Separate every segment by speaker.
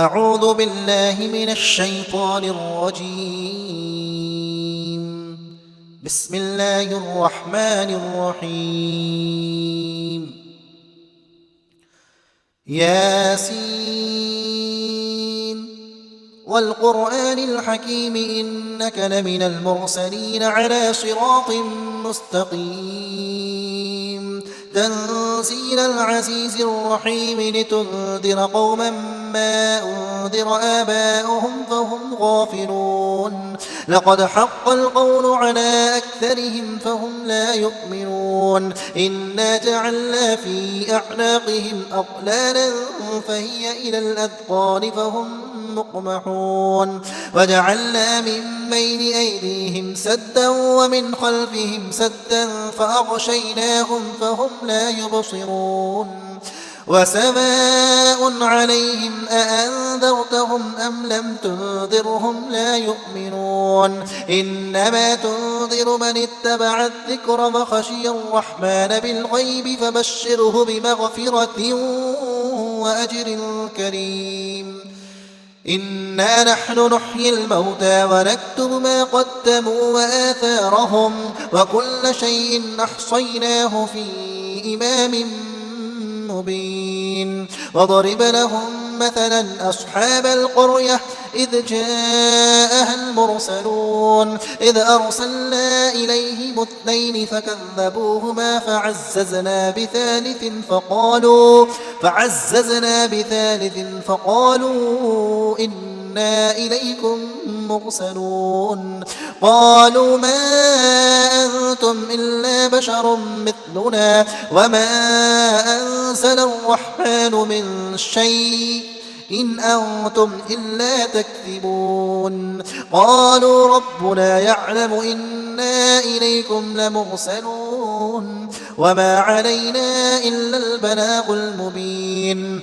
Speaker 1: أعوذ بالله من الشيطان الرجيم. بسم الله الرحمن الرحيم. ياسين والقرآن الحكيم إنك لمن المرسلين على صراط مستقيم تنزيل العزيز الرحيم لتنذر قوما ما أنذر آباؤهم فهم غافلون لقد حق القول على أكثرهم فهم لا يؤمنون إنا جعلنا في أعناقهم أغلالا فهي إلى الأذقان فهم مقمحون وجعلنا من بين أيديهم سدا ومن خلفهم سدا فأغشيناهم فهم لا يبصرون وسواء عليهم أأنذرتهم أم لم تنذرهم لا يؤمنون إنما تنذر من اتبع الذكر وخشي الرحمن بالغيب فبشره بمغفرة وأجر كريم إنا نحن نحيي الموتى ونكتب ما قدموا وآثارهم وكل شيء أحصيناه في إمام مبين وضرب لهم مثلا أصحاب القرية إذ جاءها المرسلون إذ أرسلنا إليهم اثنين فكذبوهما فعززنا بثالث فقالوا إنا إليكم مرسلون قالوا ما أنتم إلا بشر مثلنا وما أنزل الرحمن من شيء إن أنتم إلا تكذبون قالوا ربنا يعلم إنا إليكم لمرسلون وما علينا إلا البلاغ المبين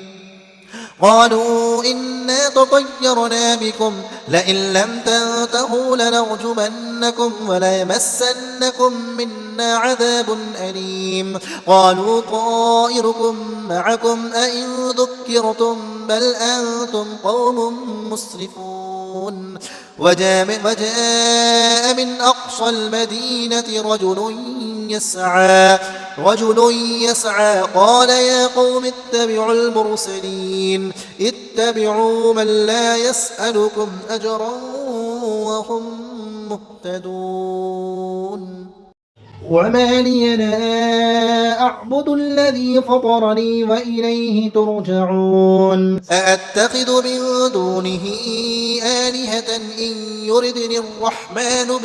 Speaker 1: قالوا إنا تطيرنا بكم لئن لم تنتهوا لنرجمنكم وليمسنكم منا عذاب أليم قالوا طائركم معكم أئن ذكرتم بل أنتم قوم مسرفون وجاء من أقصى المدينة رجل يسعى قال يا قوم اتبعوا المرسلين اتبعوا من لا يسألكم أجرا وهم مهتدون وما لي لا أعبد الذي فطرني وإليه ترجعون أأتخذ من دونه آلهة إن يردني الرحمن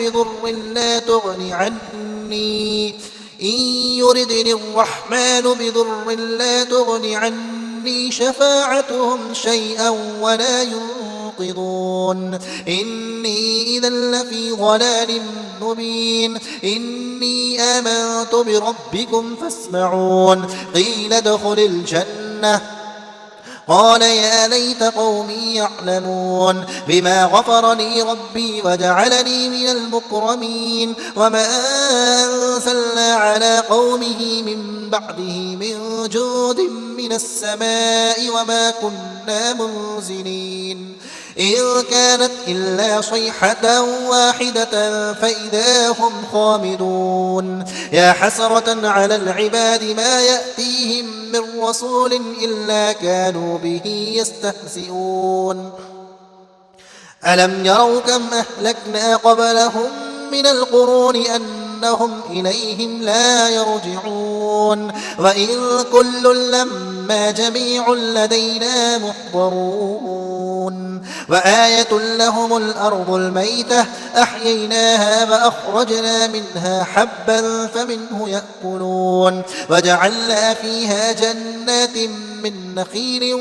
Speaker 1: بضر لا تغن عني شفاعتهم شيئا ولا ينقذون إني إذا لفي ضلال مبين إني آمنت بربكم فاسمعون قيل ادخل الجنة قال يا ليت قومي يعلمون بما غفر لي ربي وجعلني من المكرمين وما أنزلنا على قومه من بعده من جود من السماء وما كنا منزلين إن كانت إلا صيحة واحدة فإذا هم خامدون يا حسرة على العباد ما يأتيهم من رسول إلا كانوا به يستهزئون ألم يروا كم أهلكنا قبلهم من القرون أنهم إليهم لا يرجعون وإن كل لما جميع لدينا محضرون وآية لهم الأرض الميتة أحييناها وأخرجنا منها حبا فمنه يأكلون وجعلنا فيها جنات من نخيل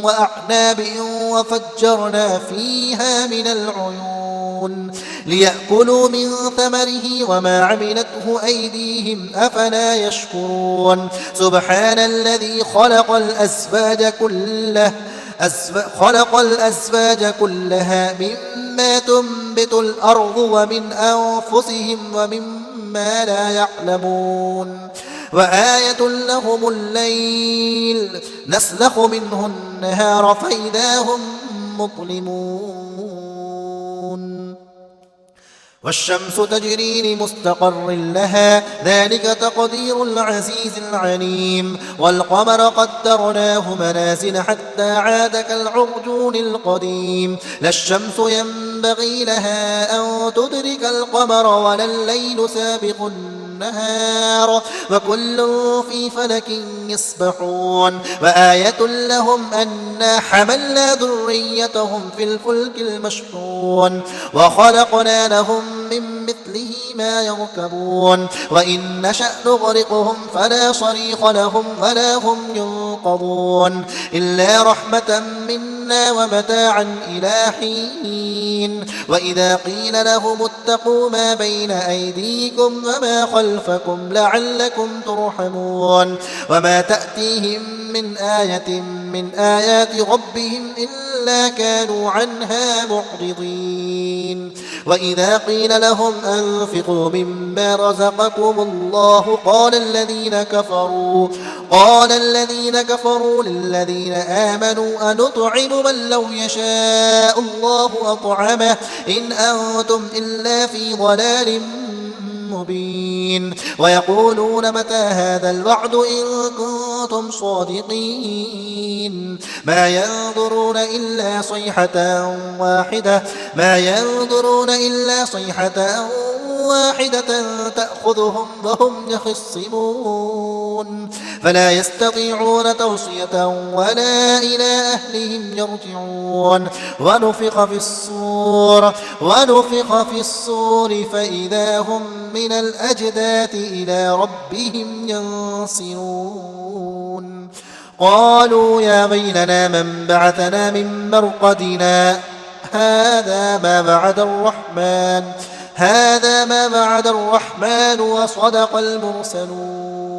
Speaker 1: وأعناب وفجرنا فيها من العيون ليأكلوا من ثمره وما عملته أيديهم أفلا يشكرون سبحان الذي خلق الأزواج كلها مما تنبت الأرض ومن أنفسهم ومما لا يعلمون وآية لهم الليل نسلخ منه النهار فإذا هم مظلمون والشمس تجري لمستقر لها ذلك تقدير العزيز العليم والقمر قدرناه منازل حتى عاد كالعرجون القديم لا الشمس ينبغي لها أن تدرك القمر ولا الليل سابق النهار وكل في فلك يسبحون وآية لهم أنا حملنا ذريتهم في الفلك المشحون وخلقنا لهم من مثله ما يركبون وإن نشأ نغرقهم فلا صريخ لهم ولا هم ينقضون إلا رحمة منا ومتاعا إلى حين وإذا قيل لهم اتقوا ما بين أيديكم وما خلفكم لعلكم ترحمون وما تأتيهم من آية من آيات ربهم إلا كانوا عنها معرضين وإذا قيل لهم أنفقوا مما رزقكم الله قال الذين كفروا للذين آمنوا أنطعم من لو يشاء الله أطعمه إن أنتم إلا في ضلال مبين ويقولون متى هذا الوعد إن كنتم صادقين ما ينظرون إلا صيحة واحدة تأخذهم وهم يخصمون فلا يستطيعون توصية ولا إلى أهلهم يرجعون ونفخ في الصور فإذا هم من الأجداث إلى ربهم ينسلون قالوا يا ويلنا من بعثنا من مرقدنا هذا ما وعد الرحمن وصدق المرسلون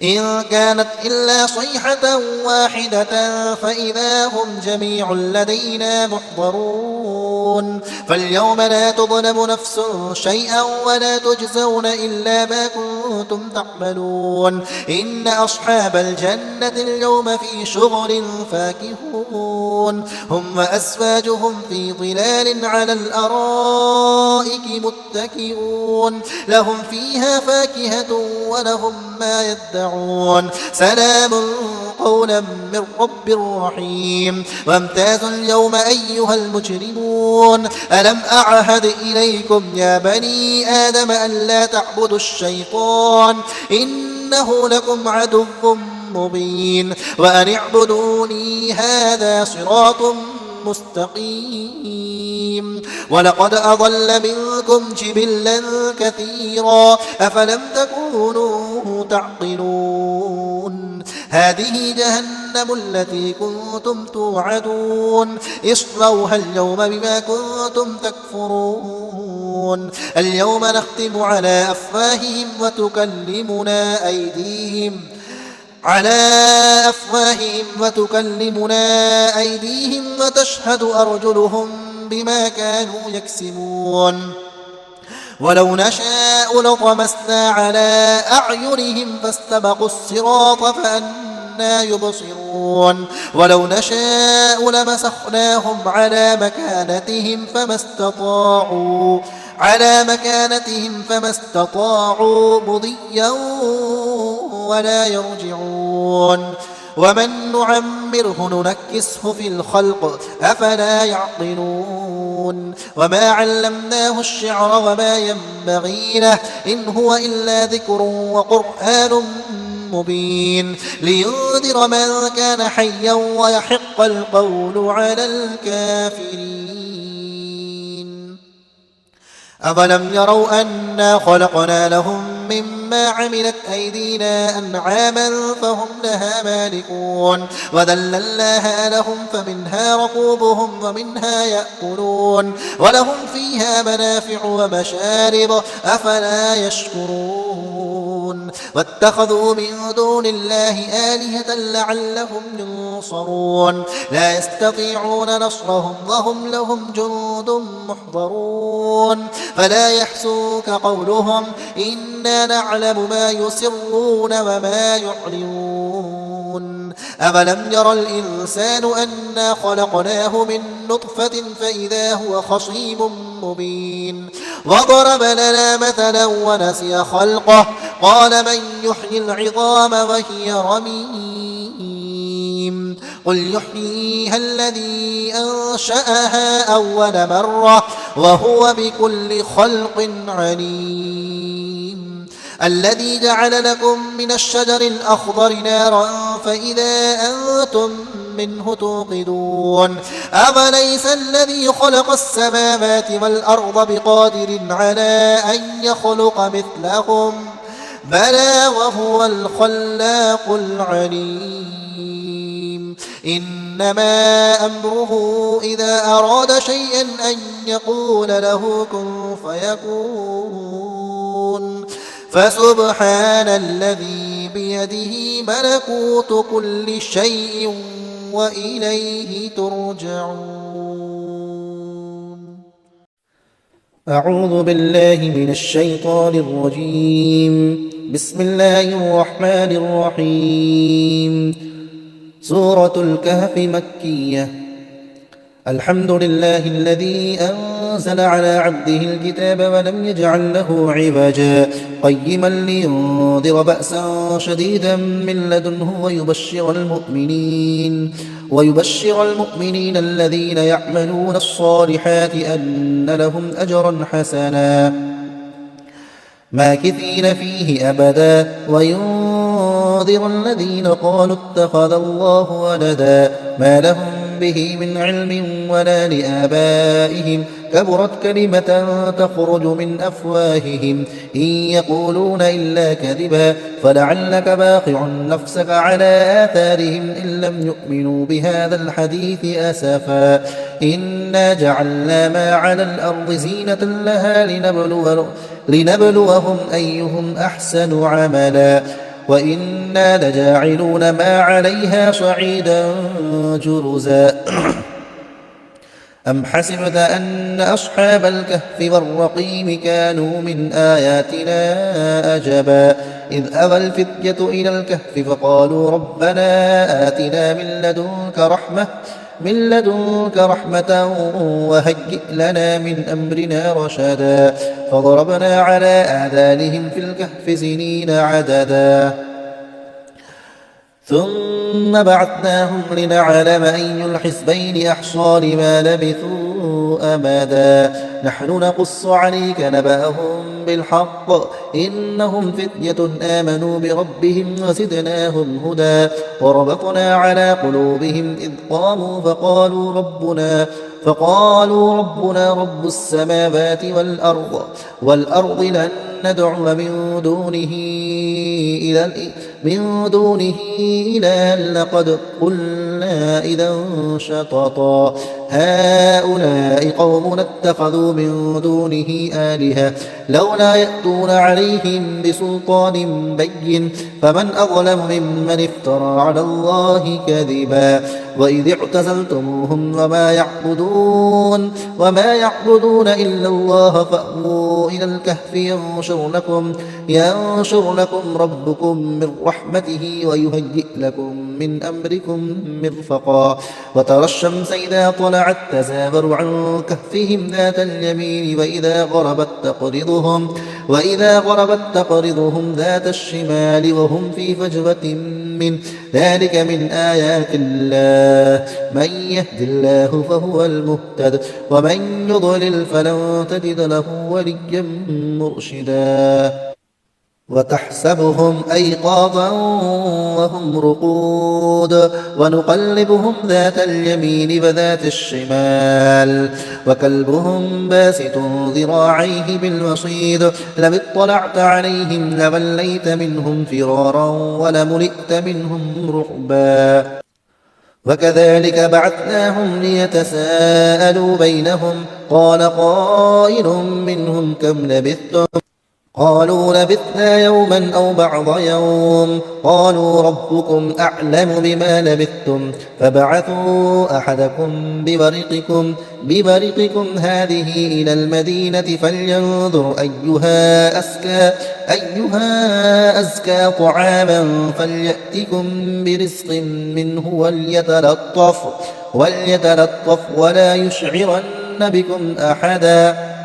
Speaker 1: إن كانت إلا صيحة واحدة فإذا هم جميع لدينا محضرون فاليوم لا تظلم نفس شيئا ولا تجزون إلا ما كنتم تعملون إن أصحاب الجنة اليوم في شغل فاكهون هم وأزواجهم في ظلال على الأرائك متكئون لهم فيها فاكهة ولهم ما يدعون سلام قولا من رب رحيم وامتازوا اليوم أيها المجرمون ألم أعهد إليكم يا بني آدم أن لا تعبدوا الشيطان إنه لكم عدو مبين وأن اعبدوني هذا صراط مستقيم ولقد أضل منكم جبلا كثيرا أفلم تكونوا تعقلون هذه جهنم التي كنتم توعدون اصلوها اليوم بما كنتم تكفرون اليوم نختم على أفواههم وتكلمنا أيديهم وتشهد أرجلهم بما كانوا يكسبون ولو نشاء لطمسنا على أعينهم فاستبقوا الصراط فأنى يبصرون ولو نشاء لمسخناهم على مكانتهم فما استطاعوا مضيا ولا يرجعون ومن نعمره ننكسه في الخلق أفلا يعقلون وما علمناه الشعر وما ينبغي له إن هو إلا ذكر وقرآن مبين لينذر من كان حيا ويحق القول على الكافرين أولم يروا أنا خلقنا لهم مما عملت أيدينا أنعاما فهم لها مالكون وذللناها لهم فمنها ركوبهم ومنها يأكلون ولهم فيها منافع ومشارب أفلا يشكرون واتخذوا من دون الله آلهة لعلهم ينصرون ينصرون لا يستطيعون نصرهم وهم لهم جند محضرون فلا يحزنك قولهم إنا نعلم ما يسرون وما يعلنون أولم ير الإنسان أنا خلقناه من نطفة فإذا هو خصيم مبين وضرب لنا مثلا ونسي خلقه قال من يحيي العظام وهي رميم قل يحييها الذي أنشأها أول مرة وهو بكل خلق عليم الذي جعل لكم من الشجر الأخضر نارا فإذا أنتم منه توقدون أوليس الذي خلق السماوات والأرض بقادر على أن يخلق مثلهم بلى وهو الخلاق العليم إنما أمره إذا أراد شيئا أن يقول له كن فيكون فسبحان الذي بيده ملكوت كل شيء وإليه ترجعون أعوذ بالله من الشيطان الرجيم بسم الله الرحمن الرحيم سورة الكهف مكية الحمد لله الذي أنزل على عبده الكتاب ولم يجعل له عوجا قيما لينذر بأسا شديدا من لدنه ويبشر المؤمنين الذين يعملون الصالحات أن لهم أجرا حسنا ماكثين فيه أبدا وينذر الذين قالوا اتخذ الله ولدا ما لهم به من علم ولا لآبائهم كبرت كلمة تخرج من أفواههم إن يقولون إلا كذبا فلعلك باخع نفسك على آثارهم إن لم يؤمنوا بهذا الحديث أسفا إنا جعلنا ما على الأرض زينة لها لنبلوهم أيهم أحسن عملا وإنا لجاعلون ما عليها صعيدا جرزا أم حسبت أن أصحاب الكهف والرقيم كانوا من آياتنا أجبا إذ أوى الفتية إلى الكهف فقالوا ربنا آتنا من لدنك رحمة وهيئ لنا من أمرنا رشدا فضربنا على آذانهم في الكهف سنين عددا ثم بعثناهم لنعلم أي الحزبين أحصى لما لبثوا أمدا نحن نقص عليك نبأهم بالحق إنهم فتية آمنوا بربهم وزدناهم هدى وربطنا على قلوبهم إذ قاموا فقالوا ربنا رب السماوات والأرض لن ندعو من دونه إلها لقد قلنا إذا شططا هؤلاء قومنا اتخذوا من دونه آلهة لولا يأتون عليهم بسلطان بين فمن أظلم ممن افترى على الله كذبا وإذ اعتزلتموهم وما يعبدون إلا الله فأووا إلى الكهف ينشر لكم ربكم من رحمته ويهيئ لكم من أمركم مرفقا وترى الشمس إذا طلعت تزاور عن كهفهم ذات اليمين وإذا غربت تقرضهم ذات الشمال وهم في فجوة من ذلك من آيات الله من يهد الله فهو المهتد ومن يضلل فلن تجد له وليا مرشدا وتحسبهم أيقاظا وهم رقود ونقلبهم ذات اليمين وذات الشمال وكلبهم باسط ذراعيه بالوصيد لو اطلعت عليهم لوليت منهم فرارا ولملئت منهم رعبا وكذلك بعثناهم ليتساءلوا بينهم قال قائل منهم كم لبثتم قالوا لبثنا يوما أو بعض يوم قالوا ربكم أعلم بما لبثتم فابعثوا أحدكم ببرقكم هذه إلى المدينة فلينظر أيها أزكى طعاما فليأتكم برزق منه وليتلطف ولا يشعرن بكم أحدا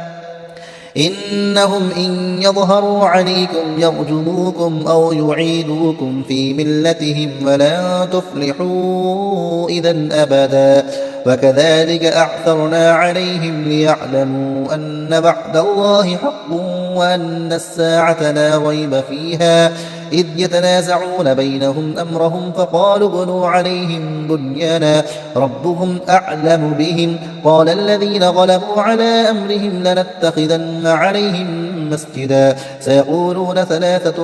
Speaker 1: إنهم إن يظهروا عليكم يرجموكم أو يعيدوكم في ملتهم ولن تفلحوا إذا أبدا وكذلك أعثرنا عليهم ليعلموا أن وعد الله حق وأن الساعة لا ريب فيها إذ يتنازعون بينهم أمرهم فقالوا ابنوا عليهم بنيانا ربهم أعلم بهم قال الذين غلبوا على أمرهم لنتخذن عليهم مسجدا سيقولون ثلاثة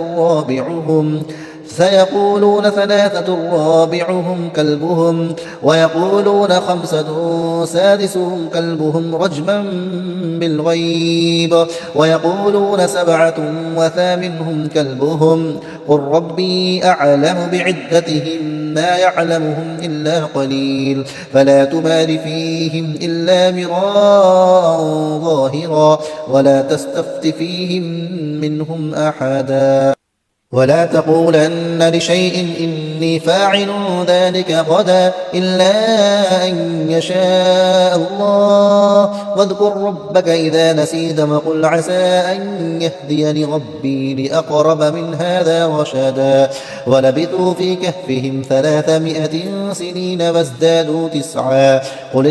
Speaker 1: رابعهم كلبهم ويقولون خمسة سادسهم كلبهم رجما بالغيب ويقولون سبعة وثامنهم كلبهم قل ربي أعلم بعدتهم ما يعلمهم إلا قليل فلا تمار فيهم إلا مراء ظاهرا ولا تستفت فيهم منهم أحدا ولا تقولن لشيء إني فاعل ذلك غدا إلا أن يشاء الله واذكر ربك إذا نسيت وقل عسى أن يهديني ربي لأقرب من هذا رشدا ولبثوا في كهفهم 300 سنين وازدادوا 9 قل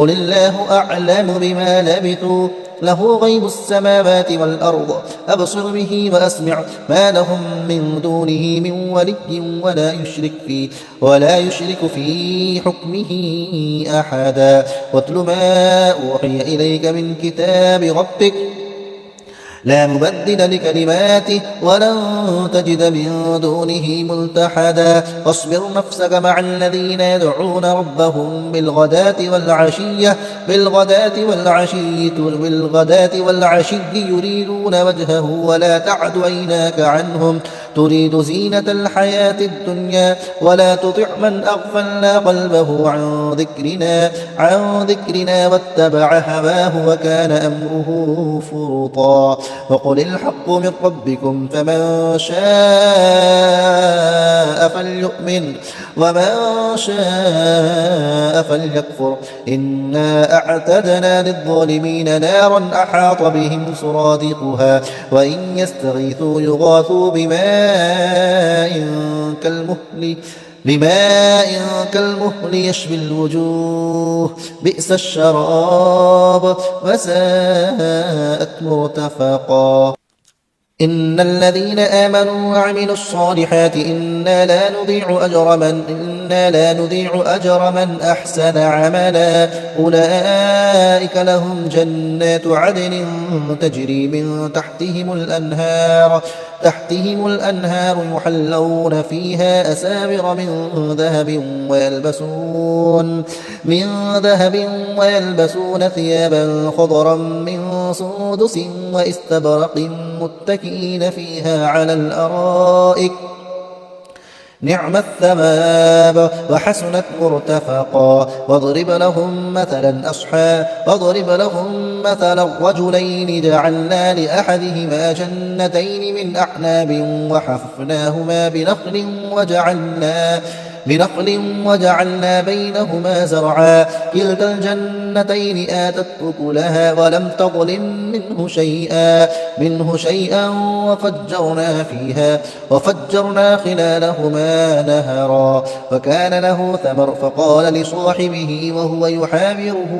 Speaker 1: الله أعلم بما لبثوا له غيب السماوات والأرض أبصر به وأسمع ما لهم من دونه من ولي ولا يشرك في حكمه أحدا واتل ما أوحي إليك من كتاب ربك لا مبدل لكلماته ولن تجد من دونه ملتحدا واصبر نفسك مع الذين يدعون ربهم بالغداة والعشي يريدون وجهه ولا تعد عيناك عنهم تريد زينة الحياة الدنيا ولا تطع من أغفلنا قلبه عن ذكرنا واتبع هواه وكان أمره فرطا وقل الحق من ربكم فمن شاء فليؤمن ومن شاء فليكفر إنا أعتدنا للظالمين نارا أحاط بهم سرادقها وإن يستغيثوا يغاثوا بماء كالمهل يشوي الوجوه بئس الشراب وساءت مرتفقا إن الذين آمنوا وعملوا الصالحات إنا لا نضيع أجر من أحسن عملا أولئك لهم جنات عدن تجري من تحتهم الأنهار يحلون فيها أساور من ذهب ويلبسون ثيابا خضرا من سندس واستبرق متكئين فيها على الأرائك نعم الثواب وحسنت مرتفقا واضرب لهم مثلا رجلين جعلنا لأحدهما جنتين من أعناب وحففناهما بنخل وجعلنا بينهما زرعا كلتا الجنتين آتت أكلها ولم تظلم منه شيئا وفجرنا خلالهما نهرا وكان له ثمر فقال لصاحبه وهو يحاوره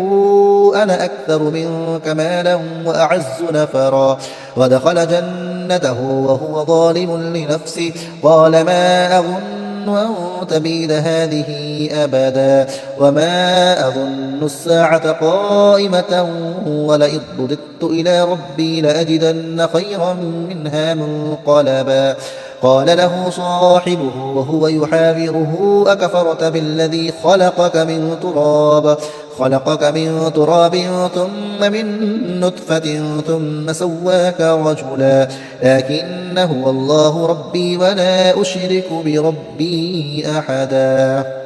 Speaker 1: أنا أكثر منك مالا وأعز نفرا ودخل جنته وهو ظالم لنفسه قال ما أظن أن تبيد هذه أبدا وما أظن الساعة قائمة ولئن رددت إلى ربي لأجدن خيرا منها منقلبا قال له صاحبه وهو يحاوره أكفرت بالذي خلقك من تراب خلقك من تراب ثم من نطفة ثم سواك رجلا لكن هو الله ربي ولا أشرك بربي أحدا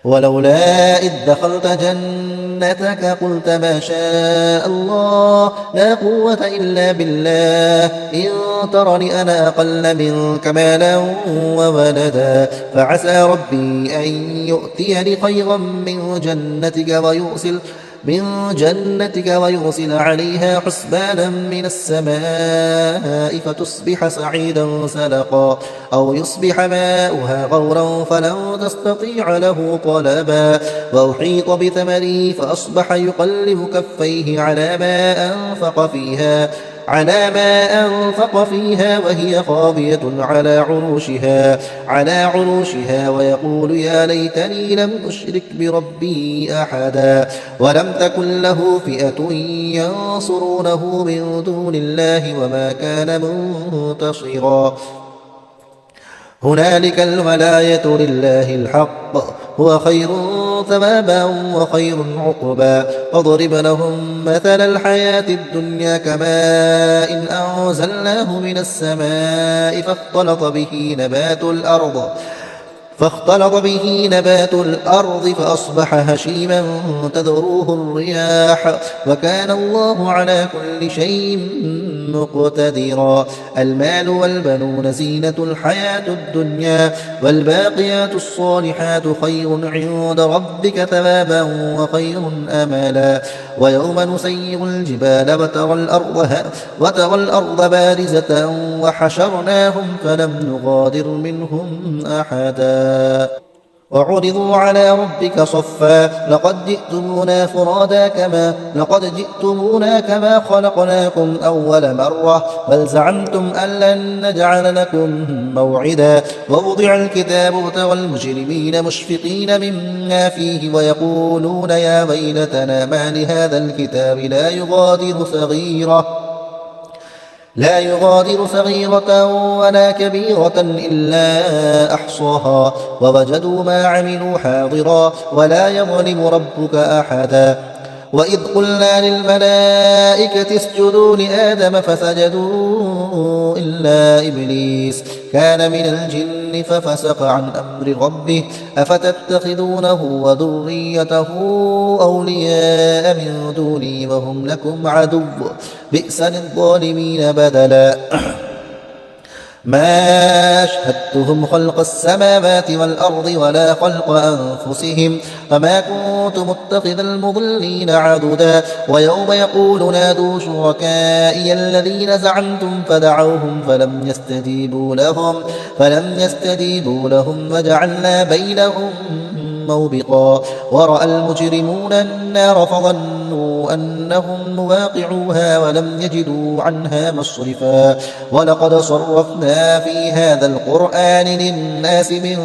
Speaker 1: ولولا إذ دخلت جنتك قلت ما شاء الله لا قوة إلا بالله إن ترني أنا أقل منك مالا وولدا فعسى ربي أن يؤتيني خيرا من جنتك ويرسل عليها حسبانا من السماء فتصبح صعيدا سلقا أو يصبح ماؤها غورا فلن تستطيع له طلبا وأحيط بثمره فأصبح يقلب كفيه على ما أنفق فيها وهي خاوية على عروشها ويقول يا ليتني لم أشرك بربي أحدا ولم تكن له فئة ينصرونه من دون الله وما كان منتصرا هنالك الولاية لله الحق هو خير ثوابا وخير عقبا واضرب لهم مثل الحياة الدنيا كماء إن أنزلناه من السماء فاختلط به نبات الأرض فأصبح هشيما تذروه الرياح وكان الله على كل شيء مقتدرا المال والبنون زينة الحياة الدنيا والباقيات الصالحات خير عند ربك ثوابا وخير أملا ويوم نسير الجبال وترى الأرض بارزة وحشرناهم فلم نغادر منهم أحدا وعرضوا على ربك صفا لقد جئتمونا كما خلقناكم أول مرة بل زعمتم أن لن نجعل لكم موعدا ووضع الكتاب وترى المجرمين مشفقين مما فيه ويقولون يا ويلتنا ما لهذا الكتاب لا يغادر صغيرة ولا كبيرة إلا أحصاها ووجدوا ما عملوا حاضرا ولا يظلم ربك أحدا وإذ قلنا للملائكة اسجدوا لآدم فسجدوا إلا إبليس كان من الجن ففسق عن أمر ربه أفتتخذونه وذريته أولياء من دوني وهم لكم عدو بئس للظالمين بدلا ما أشهدتهم خلق السماوات والأرض ولا خلق أنفسهم وما كنت متخذ المضلين عضدا ويوم يقول نادوا شركائي الذين زعمتم فدعوهم فلم يستجيبوا لهم وجعلنا بينهم موبقا ورأى المجرمون النار فظنوا أنهم مواقعوها ولم يجدوا عنها مصرفا ولقد صرفنا في هذا القرآن للناس من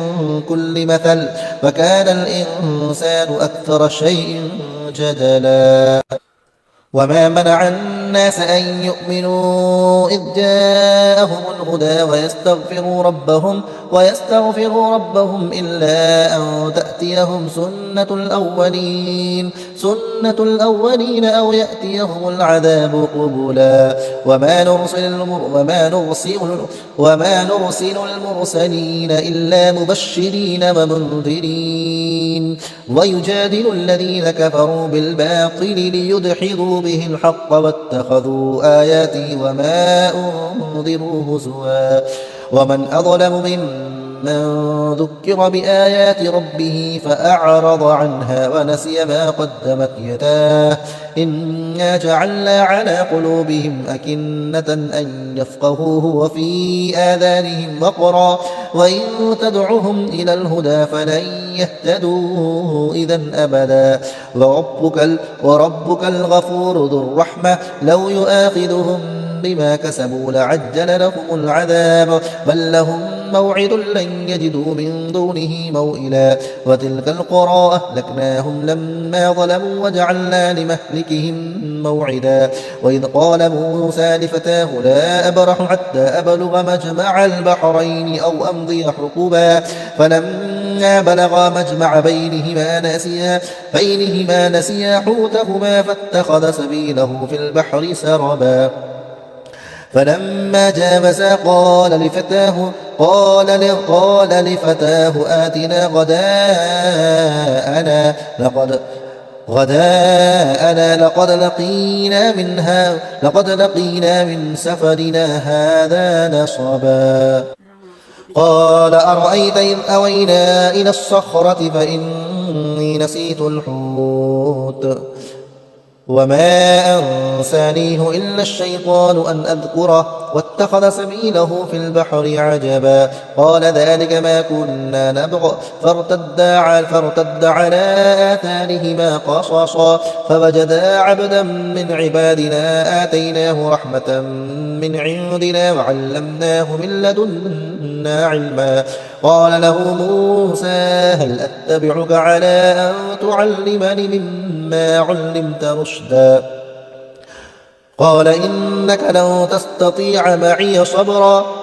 Speaker 1: كل مثل وكان الإنسان أكثر شيء جدلا وما منع الناس أن يؤمنوا إذ جاءهم الهدى ويستغفروا ربهم إلا أن تأتيهم سنة الأولين أو يأتيهم العذاب قبلا وما نرسل المرسلين إلا مبشرين ومنذرين ويجادل الذين كفروا بالباطل ليدحضوا به الحق واتخذوا آياتي وما أنذروا هزوا ومن أظلم ممن ذكر بآيات ربه فأعرض عنها ونسي ما قدمت يداه إنا جعلنا على قلوبهم أكنة أن يفقهوه وفي آذانهم وقرا وإن تدعهم إلى الهدى فلن يهتدوا إذا أبدا وربك الغفور ذو الرحمة لو يؤاخذهم بما كسبوا لعجل لهم العذاب بل لهم موعد لن يجدوا من دونه موئلا وتلك القرى أهلكناهم لما ظلموا وجعلنا لمهلكهم موعدا وإذ قال موسى لفتاه لا أبرح حتى أبلغ مجمع البحرين أو أمضي حقبا فلما فلما بلغا مجمع بينهما نسيا حوتهما فاتخذ سبيله في البحر سربا فلما جاوزا قال لفتاه آتنا غداءنا لقد لقينا من سفرنا هذا نصبا قال أرأيت إذ أوينا إلى الصخرة فإني نسيت الحوت وما أنسانيه إلا الشيطان أن أذكره واتخذ سبيله في البحر عجبا قال ذلك ما كنا نبغ فارتد على آثارهما قصصا فوجدا عبدا من عبادنا آتيناه رحمة من عندنا وعلمناه من لدنا علما قال له موسى هل أتبعك على أن تعلمني مما علمت رشدا قال إنك لن تستطيع معي صبرا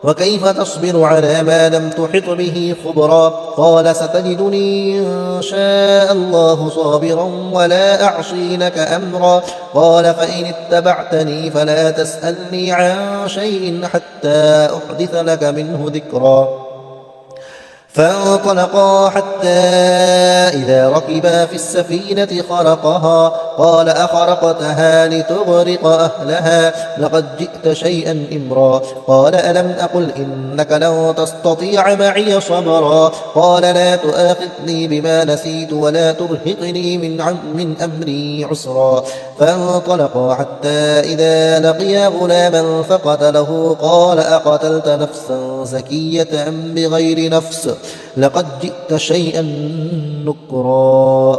Speaker 1: وكيف تصبر على ما لم تحط به خبرا قال ستجدني إن شاء الله صابرا ولا أعصي لك أمرا قال فإن اتبعتني فلا تسألني عن شيء حتى أحدث لك منه ذكرا فانطلقا حتى إذا ركبا في السفينة خرقها قال أخرقتها لتغرق أهلها لقد جئت شيئا إمرا قال ألم أقل إنك لن تستطيع معي صبرا قال لا تؤاخذني بما نسيت ولا ترهقني من أمري عسرا فانطلقا حتى إذا لقيا غلاما فقتله قال أقتلت نفسا زكية بغير نفس لقد جئت شيئا نكرا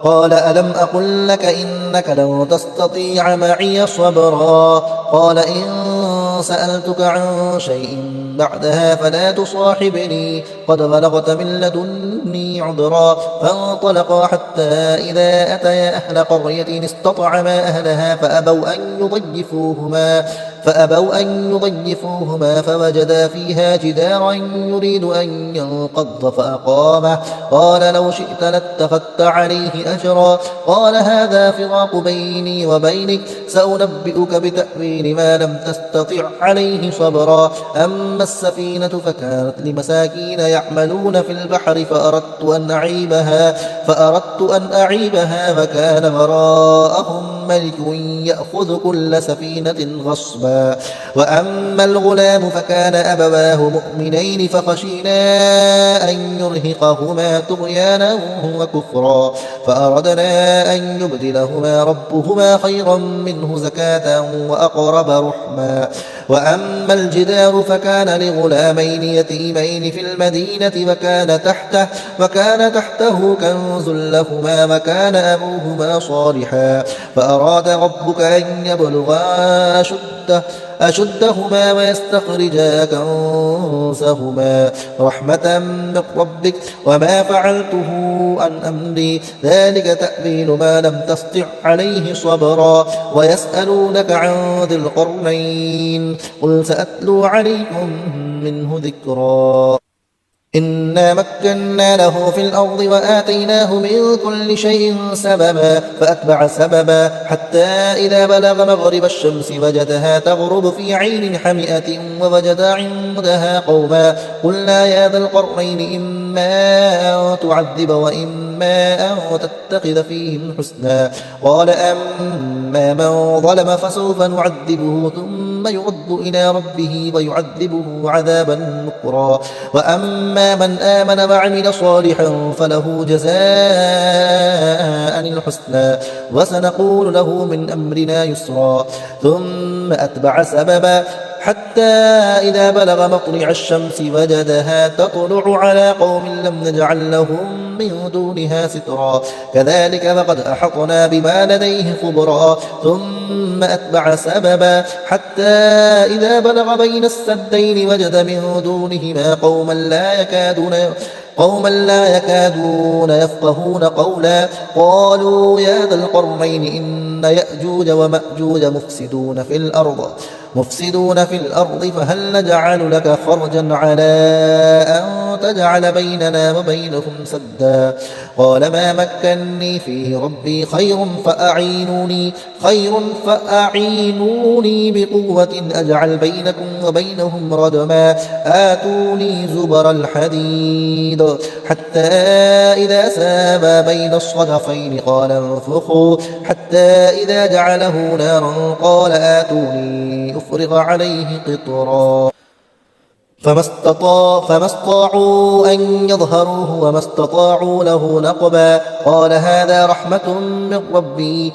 Speaker 1: قال ألم أقل لك إنك لن تستطيع معي صبرا قال إن سألتك عن شيء بعدها فلا تصاحبني قد بلغت من لدني عذرا فانطلقا حتى إذا أتيا أهل قرية استطعما أهلها فأبوا أن يضيفوهما فوجدا فيها جدارا يريد أن ينقض فأقامه قال لو شئت لاتخذت عليه أجرا قال هذا فراق بيني وبينك سأنبئك بتأويل ما لم تستطع عليه صبرا أما السفينة فكانت لمساكين يعملون في البحر فأردت أن أعيبها فكان وراءهم ملك يأخذ كل سفينة غصبا وأما الغلام فكان أبواه مؤمنين فخشينا أن يرهقهما طغيانا وكفرا فأردنا أن يبدلهما ربهما خيرا منه زكاة وأقرب رحما وأما الجدار فكان لغلامين يتيمين في المدينة وكان تحته كنز لهما وكان أبوهما صالحا فأراد ربك أن يبلغا أشدهما ويستخرجا كنزهما رحمة من ربك وما فعلته عن أمري ذلك تأويل ما لم تسطع عليه صبرا ويسألونك عن ذي القرنين قل سأتلو عليكم منه ذكرا إنا مكنا له في الأرض وآتيناه من كل شيء سببا فأتبع سببا حتى إذا بلغ مغرب الشمس وجدها تغرب في عين حمئة ووجد عندها قوما قلنا يا ذا القرنين إما أن تعذب وإما أن تتخذ فيهم حسنا قال أما من ظلم فسوف نعذبه ثم يرد إلى ربه ويعذبه عذابا نكرا وأما من آمن وعمل صالحا فله جزاء الحسنى وسنقول له من أمرنا يسرا ثم أتبع سببا حتى إذا بلغ مطلع الشمس وجدها تطلع على قوم لم نجعل لهم من دونها سترا كذلك فقد أحطنا بما لديه خبرا ثم أتبع سببا حتى إذا بلغ بين السدين وجد من دونهما قوما لا يكادون يفقهون قولا قالوا يا ذا القرنين إن يأجوج ومأجوج مفسدون في الأرض مفسدون في الأرض فهل نجعل لك خرجا على أن تجعل بيننا وبينهم سدا قال ما مكني فيه ربي خير فأعينوني بقوة أجعل بينكم وبينهم ردما آتوني زبر الحديد حتى إذا ساوى بين الصدفين قال انفخوا حتى إذا جعله نارا قال آتوني أفرغ عليه قطرا فما استطاعوا أن يظهروه وما استطاعوا له نقبا قال هذا رحمة من ربي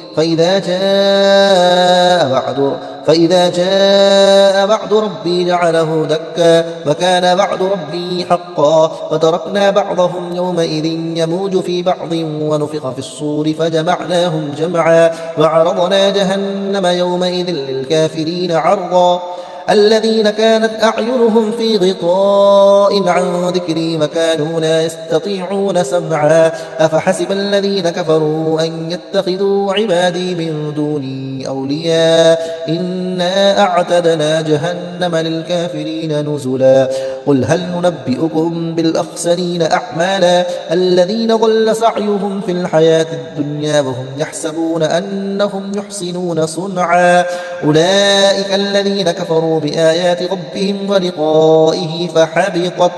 Speaker 1: فإذا جاء بعد ربي جعله دكا وكان بعد ربي حقا وتركنا بعضهم يومئذ يموج في بعض ونفخ في الصور فجمعناهم جمعا وعرضنا جهنم يومئذ للكافرين عرضا الذين كانت أعينهم في غطاء عن ذكري وكانوا لا يستطيعون سمعا أفحسب الذين كفروا أن يتخذوا عبادي من دوني أولياء إنا أعتدنا جهنم للكافرين نزلا قل هل ننبئكم بالأخسرين أعمالا الذين ضل سعيهم في الحياة الدنيا وهم يحسبون أنهم يحسنون صنعا أولئك الذين كفروا بآيات ربهم ولقائه فحبطت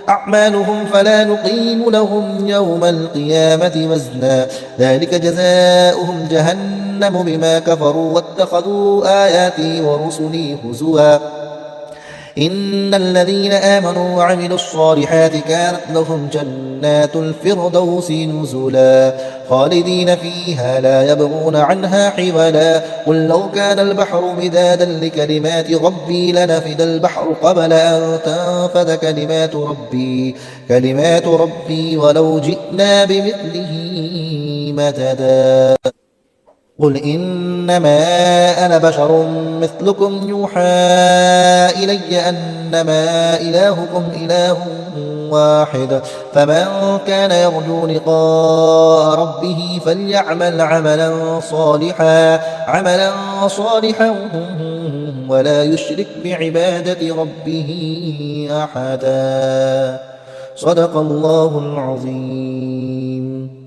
Speaker 1: أعمالهم فلا نقيم لهم يوم القيامة وزنا ذلك جزاؤهم جهنم بما كفروا واتخذوا آياتي ورسلي هزوا إن الذين آمنوا وعملوا الصالحات كانت لهم جنات الفردوس نزلا خالدين فيها لا يبغون عنها حولا قل لو كان البحر مدادا لكلمات ربي لنفد البحر قبل أن تنفد كلمات ربي ولو جئنا بمثله مددا قل إنما أنا بشر مثلكم يوحى إلي أنما إلهكم إله واحد فمن كان يرجو لقاء ربه فليعمل عملا صالحا ولا يشرك بعبادة ربه أحدا صدق الله العظيم.